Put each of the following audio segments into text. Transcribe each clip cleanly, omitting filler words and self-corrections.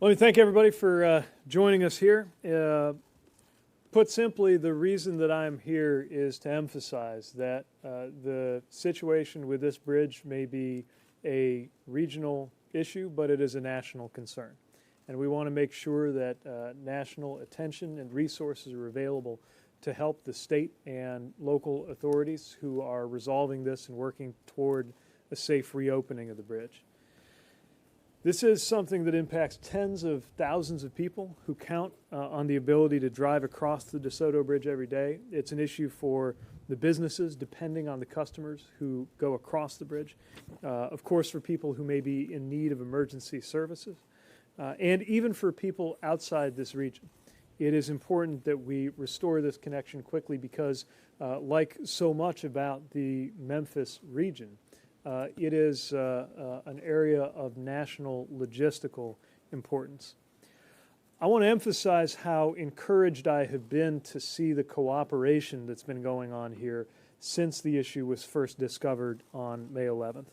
Let me thank everybody for joining us here. Put simply, the reason that I'm here is to emphasize that the situation with this bridge may be a regional issue, but it is a national concern. And we want to make sure that national attention and resources are available to help the state and local authorities who are resolving this and working toward a safe reopening of the bridge. This is something that impacts tens of thousands of people who count on the ability to drive across the DeSoto Bridge every day. It's an issue for the businesses, depending on the customers who go across the bridge. Of course, for people who may be in need of emergency services, and even for people outside this region. It is important that we restore this connection quickly because, like so much about the Memphis region, it is an area of national logistical importance. I want to emphasize how encouraged I have been to see the cooperation that's been going on here since the issue was first discovered on May 11th.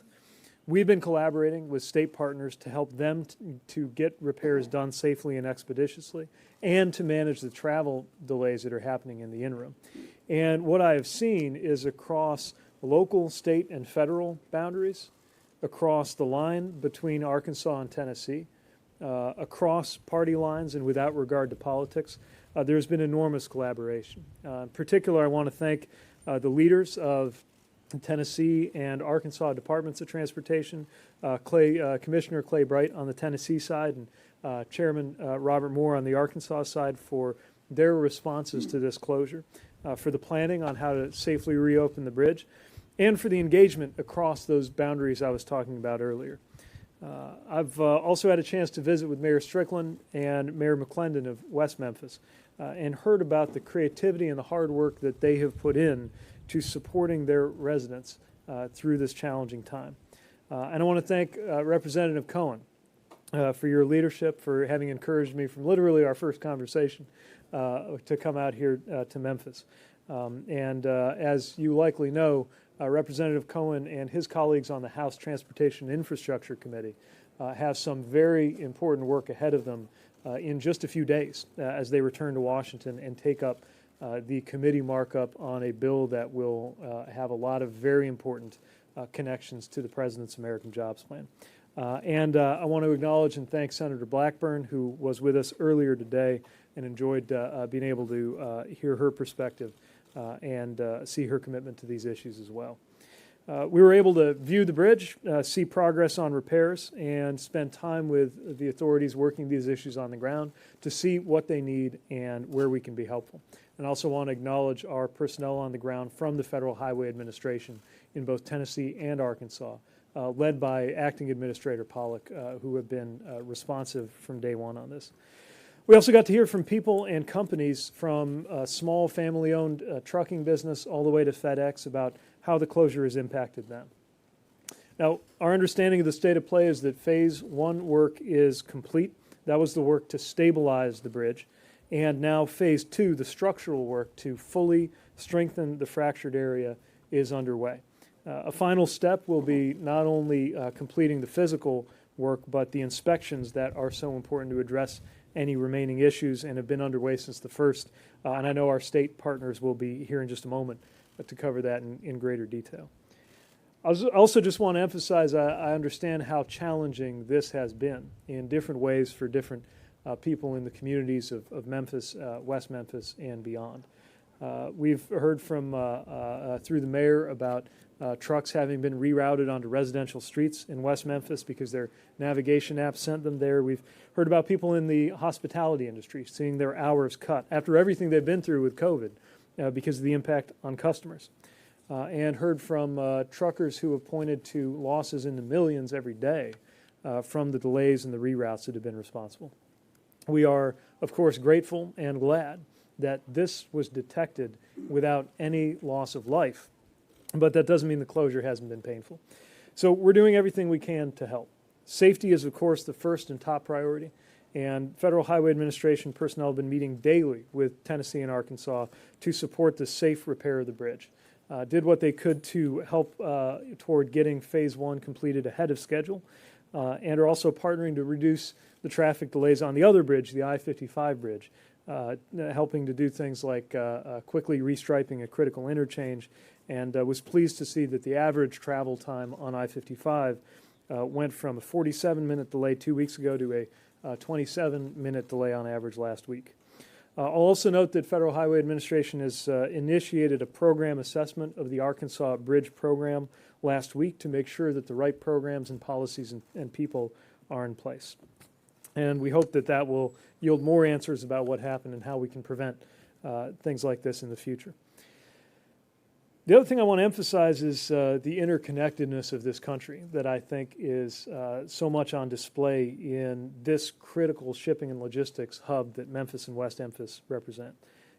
We've been collaborating with state partners to help them to get repairs done safely and expeditiously and to manage the travel delays that are happening in the interim. And what I have seen is across local, state, and federal boundaries, across the line between Arkansas and Tennessee, across party lines and without regard to politics, there's been enormous collaboration. In particular, I want to thank the leaders of Tennessee and Arkansas Departments of Transportation, Commissioner Clay Bright on the Tennessee side and Chairman Robert Moore on the Arkansas side for their responses to this closure, for the planning on how to safely reopen the bridge, and for the engagement across those boundaries I was talking about earlier. I've also had a chance to visit with Mayor Strickland and Mayor McClendon of West Memphis and heard about the creativity and the hard work that they have put in to supporting their residents through this challenging time. And I want to thank Representative Cohen for your leadership, for having encouraged me from literally our first conversation to come out here to Memphis. As you likely know, Representative Cohen and his colleagues on the House Transportation and Infrastructure Committee have some very important work ahead of them in just a few days as they return to Washington and take up the committee markup on a bill that will have a lot of very important connections to the President's American Jobs Plan. I want to acknowledge and thank Senator Blackburn, who was with us earlier today and enjoyed being able to hear her perspective and see her commitment to these issues as well. We were able to view the bridge, see progress on repairs, and spend time with the authorities working these issues on the ground to see what they need and where we can be helpful. And I also want to acknowledge our personnel on the ground from the Federal Highway Administration in both Tennessee and Arkansas, led by Acting Administrator Pollock, who have been responsive from day one on this. We also got to hear from people and companies from a small family-owned trucking business all the way to FedEx about how the closure has impacted them. Now, our understanding of the state of play is that Phase 1 work is complete. That was the work to stabilize the bridge. And now Phase 2, the structural work to fully strengthen the fractured area, is underway. A final step will be not only completing the physical work, but the inspections that are so important to address any remaining issues and have been underway since the first. And I know our state partners will be here in just a moment to cover that in greater detail. I also just want to emphasize I understand how challenging this has been in different ways for different people in the communities of Memphis, West Memphis, and beyond. We've heard from through the mayor about trucks having been rerouted onto residential streets in West Memphis because their navigation app sent them there. We've heard about people in the hospitality industry seeing their hours cut after everything they've been through with COVID because of the impact on customers. And heard from truckers who have pointed to losses in the millions every day from the delays and the reroutes that have been responsible. We are, of course, grateful and glad that this was detected without any loss of life. But that doesn't mean the closure hasn't been painful. So we're doing everything we can to help. Safety is, of course, the first and top priority. And Federal Highway Administration personnel have been meeting daily with Tennessee and Arkansas to support the safe repair of the bridge. Did what they could to help toward getting Phase 1 completed ahead of schedule. and are also partnering to reduce the traffic delays on the other bridge, the I-55 bridge, helping to do things like quickly restriping a critical interchange, and was pleased to see that the average travel time on I-55 went from a 47-minute delay 2 weeks ago to a 27-minute delay on average last week. I'll also note that Federal Highway Administration has initiated a program assessment of the Arkansas Bridge program last week to make sure that the right programs and policies and people are in place. And we hope that that will yield more answers about what happened and how we can prevent things like this in the future. The other thing I want to emphasize is the interconnectedness of this country that I think is so much on display in this critical shipping and logistics hub that Memphis and West Memphis represent.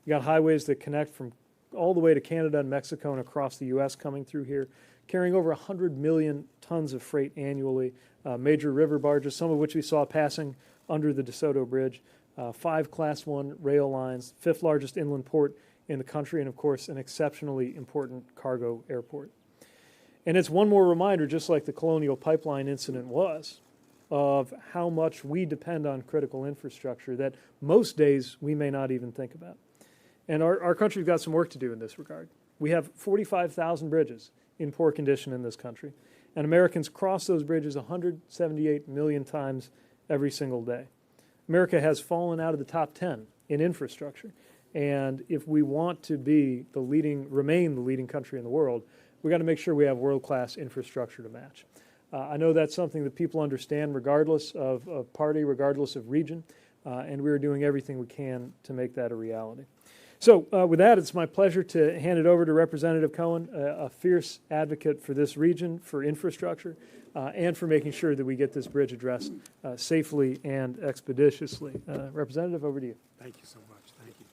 You got highways that connect from all the way to Canada and Mexico and across the U.S. coming through here, carrying over 100 million tons of freight annually, major river barges, some of which we saw passing under the DeSoto Bridge, 5 Class 1 rail lines, 5th largest inland port in the country, and of course an exceptionally important cargo airport. And it's one more reminder, just like the Colonial Pipeline incident was, of how much we depend on critical infrastructure that most days we may not even think about. And our country's got some work to do in this regard. We have 45,000 bridges in poor condition in this country, and Americans cross those bridges 178 million times every single day. America has fallen out of the top 10 in infrastructure. And if we want to be remain the leading country in the world, we've got to make sure we have world-class infrastructure to match. I know that's something that people understand regardless of party, regardless of region, and we're doing everything we can to make that a reality. So with that, it's my pleasure to hand it over to Representative Cohen, a fierce advocate for this region, for infrastructure, and for making sure that we get this bridge addressed safely and expeditiously. Representative, over to you. Thank you so much. Thank you.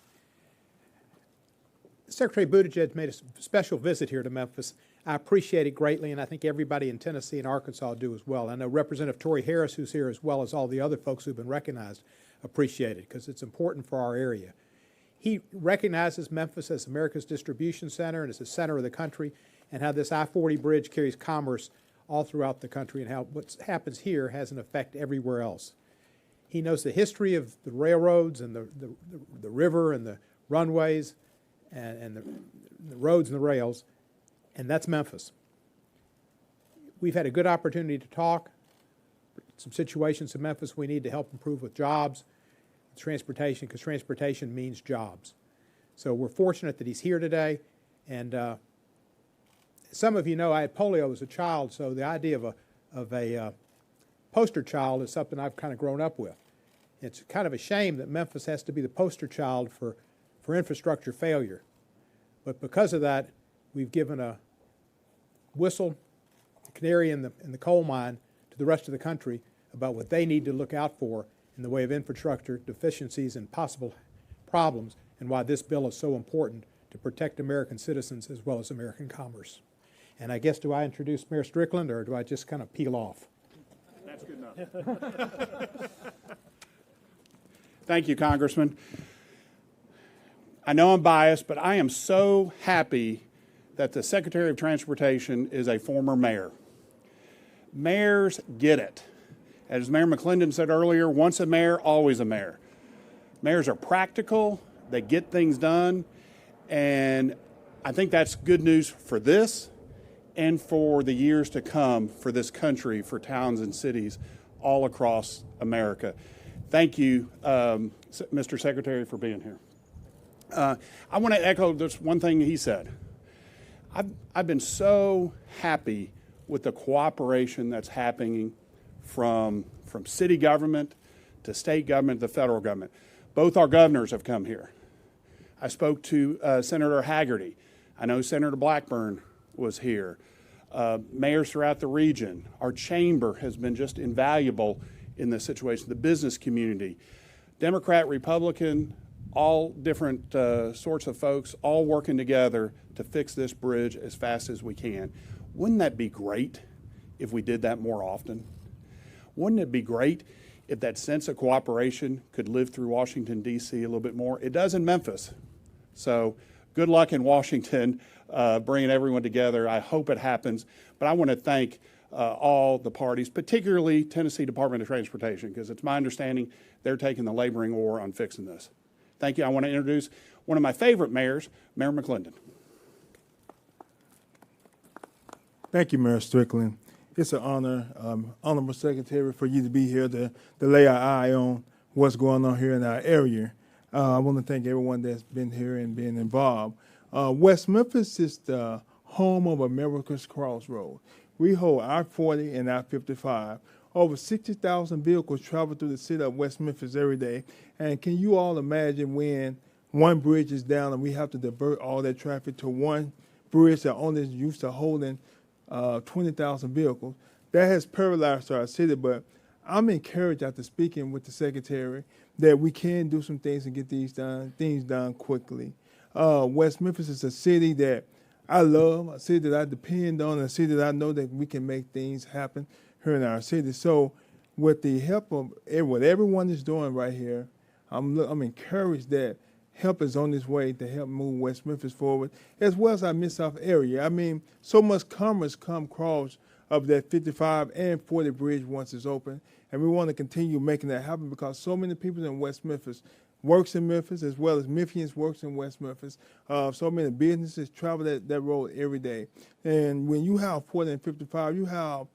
Secretary Buttigieg made a special visit here to Memphis. I appreciate it greatly, and I think everybody in Tennessee and Arkansas do as well. I know Representative Tory Harris, who's here, as well as all the other folks who've been recognized, appreciate it because it's important for our area. He recognizes Memphis as America's distribution center and as the center of the country, and how this I-40 bridge carries commerce all throughout the country, and how what happens here has an effect everywhere else. He knows the history of the railroads and the river and the runways and the roads and the rails, and that's Memphis. We've had a good opportunity to talk. Some situations in Memphis we need to help improve with jobs, transportation, because transportation means jobs. So we're fortunate that he's here today, and some of you know I had polio as a child, so the idea of a poster child is something I've kind of grown up with. It's kind of a shame that Memphis has to be the poster child for infrastructure failure. But because of that, we've given a whistle, a canary in the coal mine to the rest of the country about what they need to look out for in the way of infrastructure deficiencies and possible problems, and why this bill is so important to protect American citizens as well as American commerce. And I guess, do I introduce Mayor Strickland, or do I just kind of peel off? That's good enough. Thank you, Congressman. I know I'm biased, but I am so happy that the Secretary of Transportation is a former mayor. Mayors get it. As Mayor McClendon said earlier, once a mayor, always a mayor. Mayors are practical, they get things done, and I think that's good news for this and for the years to come for this country, for towns and cities all across America. Thank you, Mr. Secretary, for being here. I want to echo this one thing he said. I've been so happy with the cooperation that's happening from city government to state government to federal government. Both our governors have come here. I spoke to Senator Hagerty. I know Senator Blackburn was here. Mayors throughout the region. Our chamber has been just invaluable in this situation. The business community. Democrat, Republican, all different sorts of folks, all working together to fix this bridge as fast as we can. Wouldn't that be great if we did that more often? Wouldn't it be great if that sense of cooperation could live through Washington, D.C. a little bit more? It does in Memphis. So good luck in Washington bringing everyone together. I hope it happens. But I want to thank all the parties, particularly Tennessee Department of Transportation, because it's my understanding they're taking the laboring oar on fixing this. Thank you. I want to introduce one of my favorite mayors, Mayor McClendon. Thank you, Mayor Strickland. It's an honor, Honorable Secretary, for you to be here to lay our eye on what's going on here in our area. I want to thank everyone that's been here and been involved. West Memphis is the home of America's Crossroad. We hold I-40 and I-55. Over 60,000 vehicles travel through the city of West Memphis every day. And can you all imagine when one bridge is down and we have to divert all that traffic to one bridge that only is used to holding 20,000 vehicles? That has paralyzed our city, but I'm encouraged after speaking with the Secretary that we can do some things and get things done quickly. West Memphis is a city that I love, a city that I depend on, a city that I know that we can make things happen here in our city. So with the help of what everyone is doing right here, I'm encouraged that help is on its way to help move West Memphis forward, as well as our Mid-South area. I mean, so much commerce come across of that 55 and 40 bridge once it's open, and we want to continue making that happen because so many people in West Memphis works in Memphis, as well as Memphians works in West Memphis. So many businesses travel that road every day. And when you have 40 and 55, you have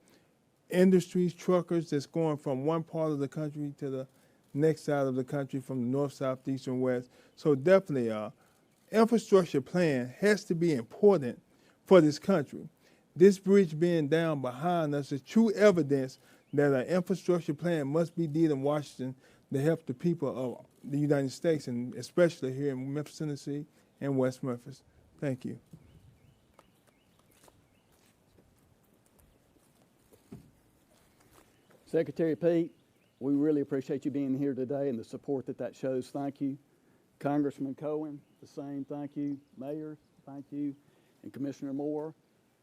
industries, truckers that's going from one part of the country to the next side of the country, from the north, south, east, and west. So definitely, infrastructure plan has to be important for this country. This bridge being down behind us is true evidence that an infrastructure plan must be did in Washington to help the people of the United States, and especially here in Memphis, Tennessee, and West Memphis. Thank you. Secretary Pete, we really appreciate you being here today and the support that shows. Thank you. Congressman Cohen, the same. Thank you. Mayor, thank you. And Commissioner Moore.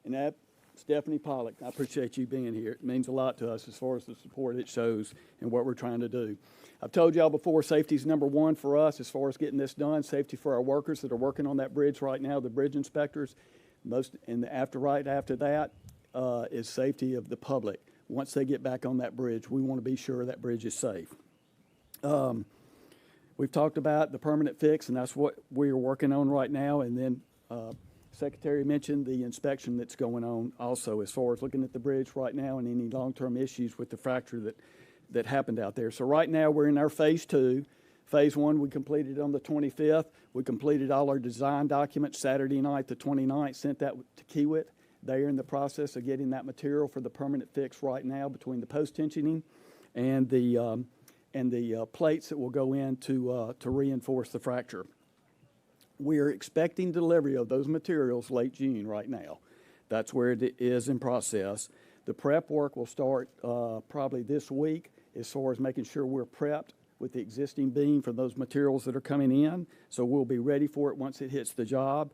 And Stephanie Pollock, I appreciate you being here. It means a lot to us as far as the support it shows and what we're trying to do. I've told y'all before, safety is number one for us as far as getting this done. Safety for our workers that are working on that bridge right now, the bridge inspectors. Right after that is safety of the public. Once they get back on that bridge, we want to be sure that bridge is safe. We've talked about the permanent fix, and that's what we're working on right now. And then Secretary mentioned the inspection that's going on also as far as looking at the bridge right now and any long-term issues with the fracture that happened out there. So right now we're in our phase 2. Phase 1 we completed on the 25th. We completed all our design documents Saturday night, the 29th, sent that to Kiewit. They are in the process of getting that material for the permanent fix right now between the post-tensioning and the plates that will go in to reinforce the fracture. We are expecting delivery of those materials late June right now. That's where it is in process. The prep work will start probably this week as far as making sure we're prepped with the existing beam for those materials that are coming in. So we'll be ready for it once it hits the job.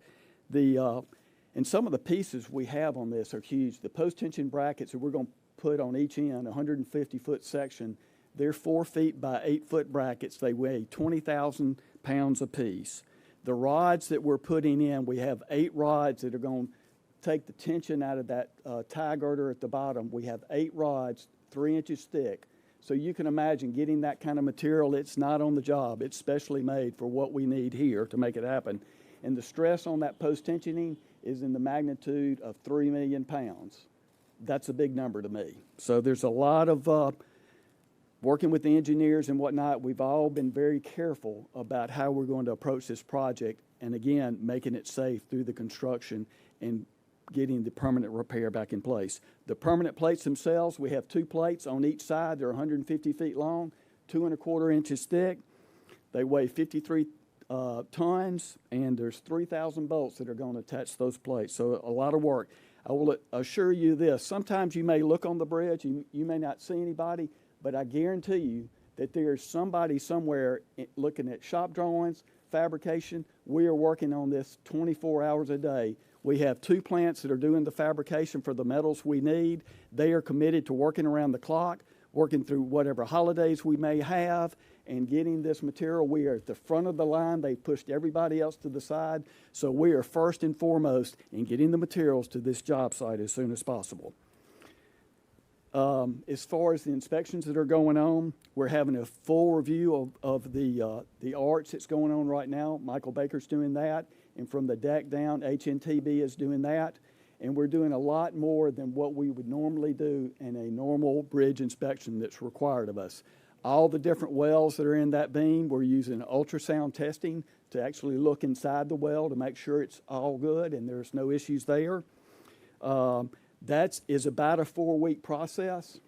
And some of the pieces we have on this are huge. The post-tension brackets that we're going to put on each end, 150-foot section, they're 4 feet by 8 foot brackets. They weigh 20,000 pounds apiece. The rods that we're putting in, we have 8 rods that are going to take the tension out of that tie girder at the bottom. We have 8 rods, 3 inches thick. So you can imagine getting that kind of material. It's not on the job. It's specially made for what we need here to make it happen. And the stress on that post-tensioning is in the magnitude of 3 million pounds. That's a big number to me. So there's a lot of working with the engineers and whatnot. We've all been very careful about how we're going to approach this project, and again, making it safe through the construction and getting the permanent repair back in place. The permanent plates themselves, we have 2 plates on each side. They're 150 feet long, 2 1/4 inches thick. They weigh 53 tons, and there's 3,000 bolts that are going to attach those plates. So a lot of work. I will assure you this, sometimes you may look on the bridge, you may not see anybody, but I guarantee you that there's somebody somewhere looking at shop drawings, fabrication. We are working on this 24 hours a day. We have 2 plants that are doing the fabrication for the metals we need. They are committed to working around the clock, working through whatever holidays we may have, and getting this material. We are at the front of the line. They pushed everybody else to the side. So we are first and foremost in getting the materials to this job site as soon as possible. As far as the inspections that are going on, we're having a full review of the arch that's going on right now. Michael Baker's doing that, and from the deck down, HNTB is doing that. And we're doing a lot more than what we would normally do in a normal bridge inspection that's required of us. All the different wells that are in that beam, we're using ultrasound testing to actually look inside the well to make sure it's all good and there's no issues there. That is about a 4-week process.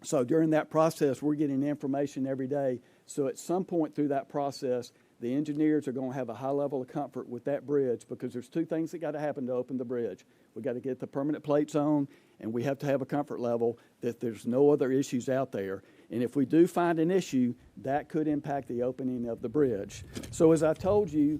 So during that process, we're getting information every day. So at some point through that process, the engineers are going to have a high level of comfort with that bridge, because there's 2 things that got to happen to open the bridge. We got to get the permanent plates on, and we have to have a comfort level that there's no other issues out there. And if we do find an issue, that could impact the opening of the bridge. So as I told you,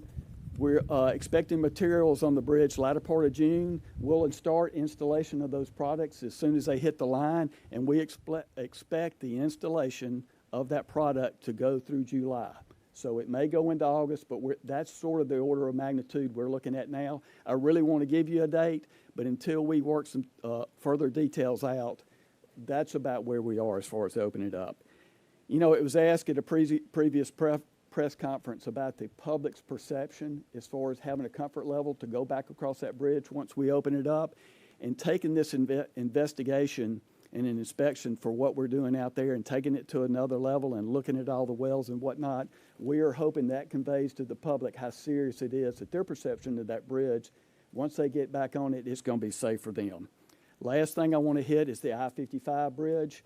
we're expecting materials on the bridge latter part of June. We'll start installation of those products as soon as they hit the line, and we expect the installation of that product to go through July. So it may go into August, but that's sort of the order of magnitude we're looking at now. I really want to give you a date, but until we work some further details out, that's about where we are as far as opening it up. You know, it was asked at a previous press conference about the public's perception as far as having a comfort level to go back across that bridge once we open it up. And taking this investigation and an inspection for what we're doing out there and taking it to another level and looking at all the wells and whatnot, we are hoping that conveys to the public how serious it is, that their perception of that bridge, once they get back on it, it's going to be safe for them. Last thing I want to hit is the I-55 bridge.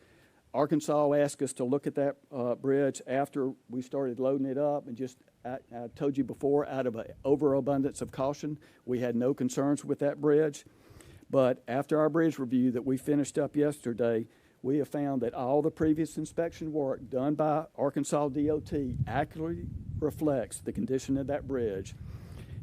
Arkansas asked us to look at that bridge after we started loading it up, and just, I told you before, out of an overabundance of caution, we had no concerns with that bridge. But after our bridge review that we finished up yesterday, we have found that all the previous inspection work done by Arkansas DOT accurately reflects the condition of that bridge.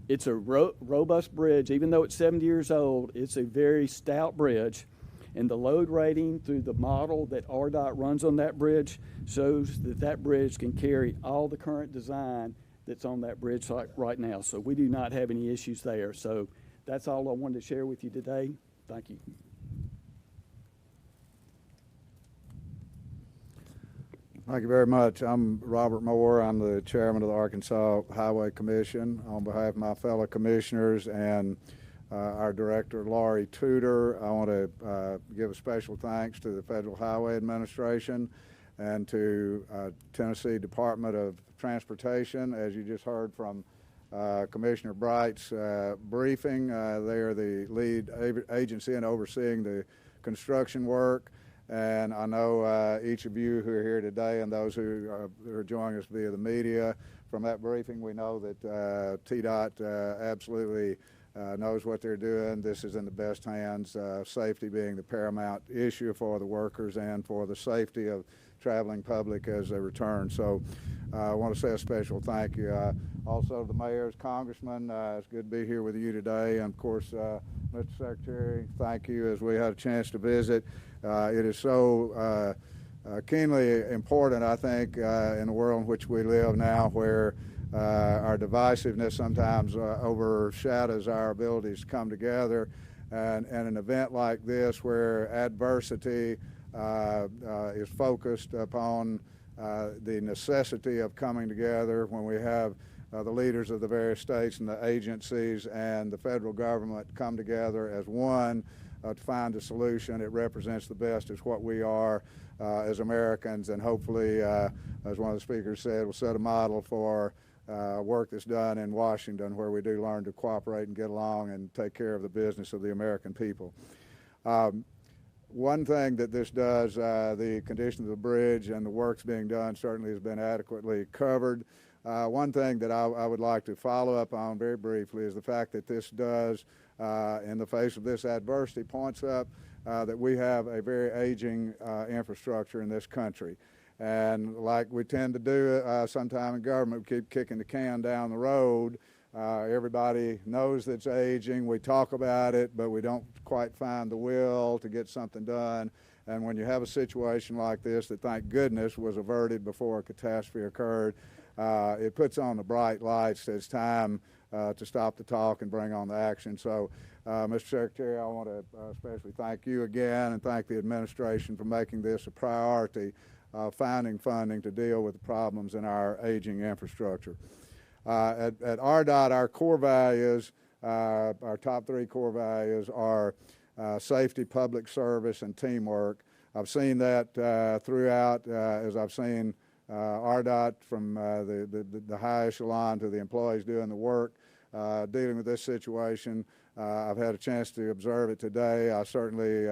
It's a robust bridge. Even though it's 70 years old, it's a very stout bridge. And the load rating through the model that RDOT runs on that bridge shows that that bridge can carry all the current design that's on that bridge right now. So we do not have any issues there. So that's all I wanted to share with you today. Thank you. Thank you very much. I'm Robert Moore. I'm the chairman of the Arkansas Highway Commission. On behalf of my fellow commissioners and our director, Laurie Tudor, I want to give a special thanks to the Federal Highway Administration and to Tennessee Department of Transportation. As you just heard from Commissioner Bright's briefing, they are the lead agency in overseeing the construction work. And I know each of you who are here today and those who are joining us via the media, from that briefing, we know that TDOT absolutely knows what they're doing. This is in the best hands, safety being the paramount issue for the workers and for the safety of traveling public as they return. So I want to say a special thank you. Also the mayors, congressmen, it's good to be here with you today. And of course, Mr. Secretary, thank you as we had a chance to visit. It is so keenly important, I think, in the world in which we live now, where our divisiveness sometimes overshadows our abilities to come together. And an event like this, where adversity is focused upon the necessity of coming together, when we have the leaders of the various states and the agencies and the federal government come together as one to find a solution. It represents the best as what we are as Americans, and hopefully, as one of the speakers said, will set a model for work that's done in Washington, where we do learn to cooperate and get along and take care of the business of the American people. One thing that this does, the condition of the bridge and the works being done certainly has been adequately covered. One thing that I would like to follow up on very briefly is the fact that this does, in the face of this adversity, points up that we have a very aging infrastructure in this country. And like we tend to do sometime in government, we keep kicking the can down the road. Everybody knows that it's aging. We talk about it, but we don't quite find the will to get something done. And when you have a situation like this that, thank goodness, was averted before a catastrophe occurred, it puts on the bright lights as time to stop the talk and bring on the action. So, Mr. Secretary, I want to especially thank you again and thank the administration for making this a priority, finding funding to deal with the problems in our aging infrastructure. At RDOT, our core values, our top 3 core values are safety, public service, and teamwork. I've seen that throughout as I've seen RDOT from the high echelon to the employees doing the work, dealing with this situation. I've had a chance to observe it today. I certainly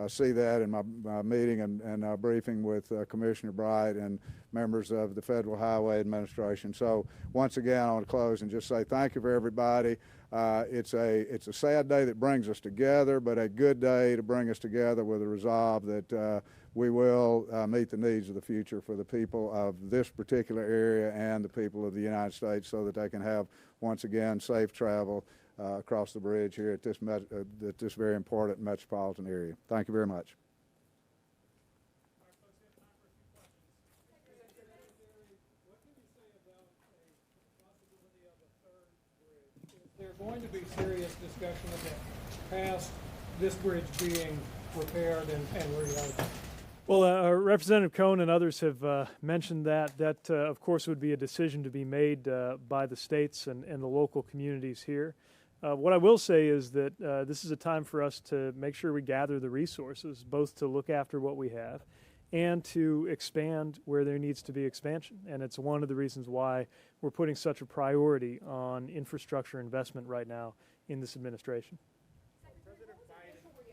see that in my meeting and briefing with Commissioner Bright and members of the Federal Highway Administration. So once again, I want to close and just say thank you for everybody. It's a sad day that brings us together, but a good day to bring us together with a resolve that we will meet the needs of the future for the people of this particular area and the people of the United States so that they can have, once again, safe travel across the bridge here at this very important metropolitan area. Thank you very much. There's going to be serious discussion about past this bridge being repaired and reopened. Well, Representative Cohn and others have mentioned that. That, of course, would be a decision to be made by the states and the local communities here. What I will say is that this is a time for us to make sure we gather the resources, both to look after what we have and to expand where there needs to be expansion. And it's one of the reasons why we're putting such a priority on infrastructure investment right now in this administration.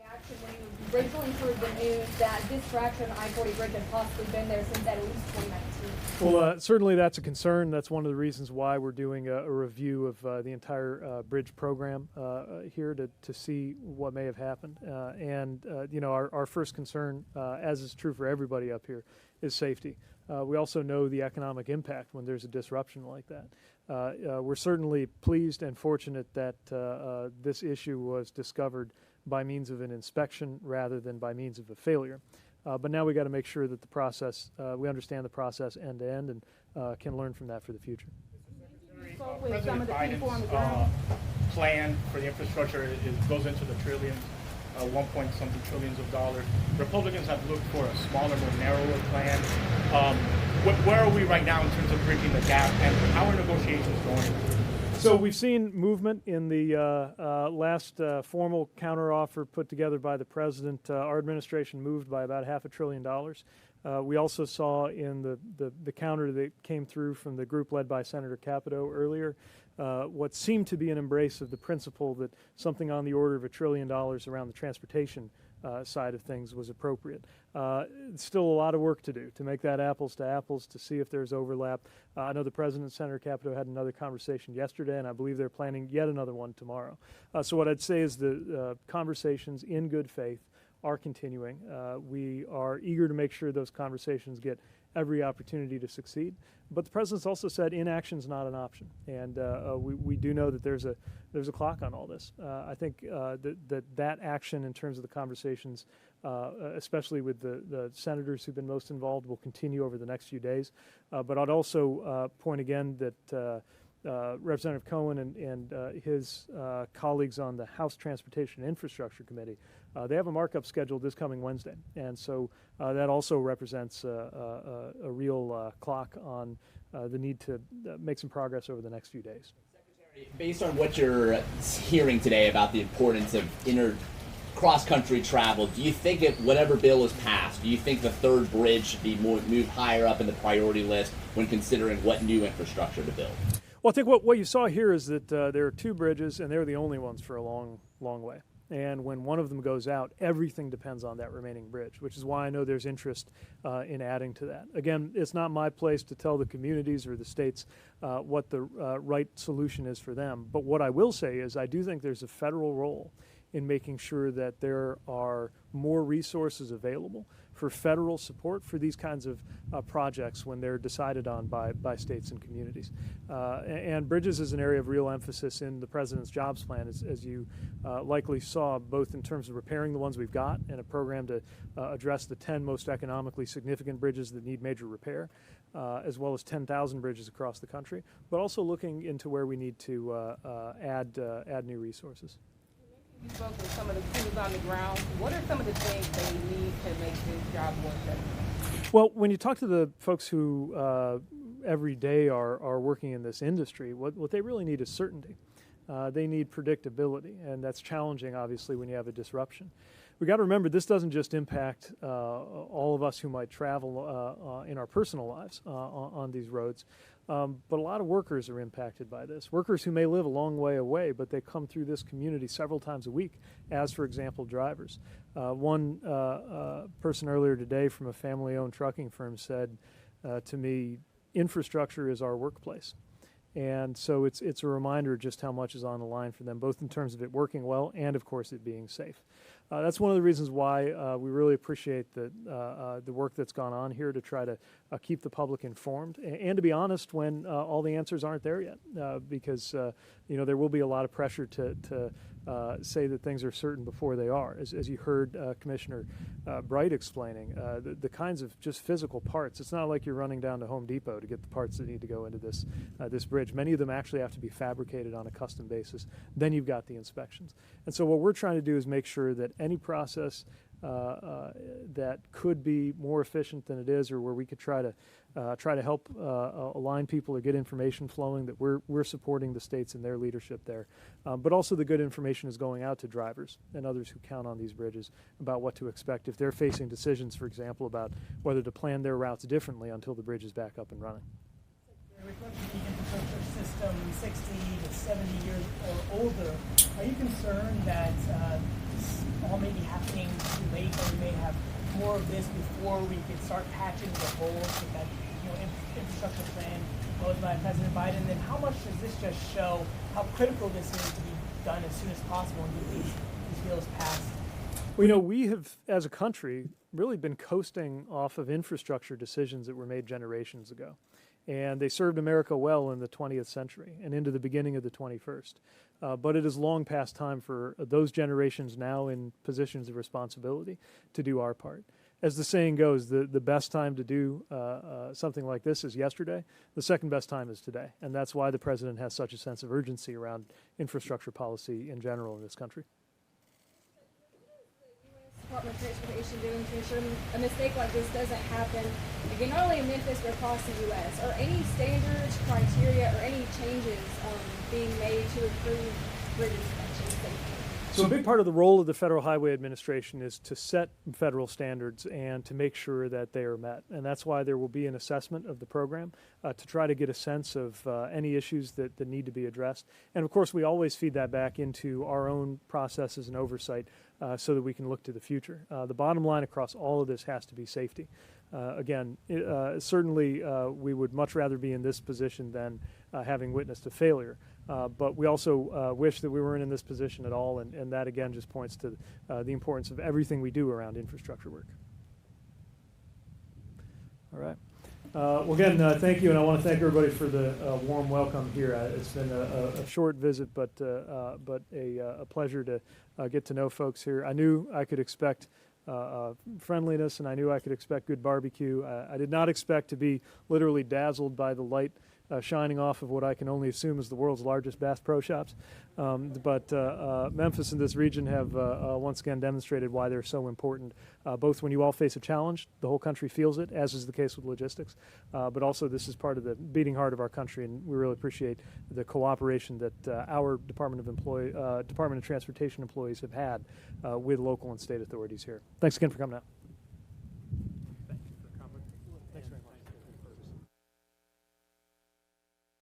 Reaction when you originally heard the news that this fraction of I-40 bridge had possibly been there since at least 2019? Well, certainly that's a concern. That's one of the reasons why we're doing a review of the entire bridge program here to see what may have happened. You know, our first concern, as is true for everybody up here, is safety. We also know the economic impact when there's a disruption like that. We're certainly pleased and fortunate that this issue was discovered by means of an inspection rather than by means of a failure. But now we got to make sure that the process, we understand the process end to end and can learn from that for the future. President Biden's plan for the infrastructure goes into the trillions, 1-point-something trillions of dollars. Republicans have looked for a smaller, more narrower plan. Where are we right now in terms of bridging the gap, and how are negotiations going? So we've seen movement in the last formal counteroffer put together by the president. Our administration moved by about $500 billion. We also saw in the counter that came through from the group led by Senator Capito earlier what seemed to be an embrace of the principle that something on the order of $1 trillion around the transportation side of things was appropriate. Still a lot of work to do to make that apples to apples, to see if there's overlap. I know the President and Senator Capito had another conversation yesterday, and I believe they're planning yet another one tomorrow. So what I'd say is the conversations in good faith are continuing. We are eager to make sure those conversations get every opportunity to succeed. But the President's also said inaction is not an option, and we do know that there's a clock on all this. I think that action in terms of the conversations, especially with the senators who've been most involved, will continue over the next few days. But I'd also point again that Representative Cohen and his colleagues on the House Transportation and Infrastructure Committee, they have a markup scheduled this coming Wednesday. And so that also represents a real clock on the need to make some progress over the next few days. Secretary, based on what you're hearing today about the importance of cross-country travel, do you think if whatever bill is passed, do you think the third bridge should be moved higher up in the priority list when considering what new infrastructure to build? Well, I think what you saw here is that there are two bridges, and they're the only ones for a long, long way. And when one of them goes out, everything depends on that remaining bridge, which is why I know there's interest in adding to that. Again, it's not my place to tell the communities or the states what the right solution is for them. But what I will say is I do think there's a federal role in making sure that there are more resources available for federal support for these kinds of projects when they're decided on by states and communities. And bridges is an area of real emphasis in the President's jobs plan, as you likely saw, both in terms of repairing the ones we've got and a program to address the 10 most economically significant bridges that need major repair, as well as 10,000 bridges across the country, but also looking into where we need to add new resources. You spoke with some of the crews on the ground. What are some of the things they need to make this job more effective? Well, when you talk to the folks who every day are working in this industry, what they really need is certainty. They need predictability, and that's challenging, obviously, when you have a disruption. We got to remember this doesn't just impact all of us who might travel in our personal lives on these roads, but a lot of workers are impacted by this. Workers who may live a long way away, but they come through this community several times a week, as, for example, drivers. One person earlier today from a family-owned trucking firm said to me, infrastructure is our workplace. And so it's a reminder just how much is on the line for them, both in terms of it working well and, of course, it being safe. That's one of the reasons why we really appreciate the work that's gone on here to try to keep the public informed and to be honest when all the answers aren't there yet, because there will be a lot of pressure to say that things are certain before they are. As you heard Commissioner Bright explaining, the kinds of just physical parts, it's not like you're running down to Home Depot to get the parts that need to go into this bridge. Many of them actually have to be fabricated on a custom basis. Then you've got the inspections. And so what we're trying to do is make sure that any process that could be more efficient than it is, or where we could try to help align people or get information flowing, that we're supporting the states and their leadership there. But also the good information is going out to drivers and others who count on these bridges about what to expect if they're facing decisions, for example, about whether to plan their routes differently until the bridge is back up and running. With the infrastructure system 60 to 70 years or older, are you concerned that this all may be happening too late, or we may have more of this before we could start patching the holes with that infrastructure plan proposed by President Biden? Then how much does this just show how critical this is to be done as soon as possible and get these bills passed? Well, we have, as a country, really been coasting off of infrastructure decisions that were made generations ago. And they served America well in the 20th century and into the beginning of the 21st. But it is long past time for those generations now in positions of responsibility to do our part. As the saying goes, the best time to do something like this is yesterday. The second best time is today. And that's why the president has such a sense of urgency around infrastructure policy in general in this country. Department of Transportation doing to ensure a mistake like this doesn't happen, again, not only in Memphis but across the U.S.? Are any standards, criteria, or any changes being made to improve bridge inspection safety? So a big part of the role of the Federal Highway Administration is to set federal standards and to make sure that they are met. And that's why there will be an assessment of the program to try to get a sense of any issues that need to be addressed. And of course, we always feed that back into our own processes and oversight so that we can look to the future. The bottom line across all of this has to be safety. Certainly we would much rather be in this position than having witnessed a failure. But we also wish that we weren't in this position at all, and that again just points to the importance of everything we do around infrastructure work. All right. Well, again, thank you, and I want to thank everybody for the warm welcome here. It's been a short visit, but a pleasure to get to know folks here. I knew I could expect friendliness, and I knew I could expect good barbecue. I did not expect to be literally dazzled by the light shining off of what I can only assume is the world's largest Bass Pro Shops. But Memphis and this region have once again demonstrated why they're so important, both when you all face a challenge, the whole country feels it, as is the case with logistics, but also this is part of the beating heart of our country, and we really appreciate the cooperation that our Department of Transportation employees have had with local and state authorities here. Thanks again for coming out.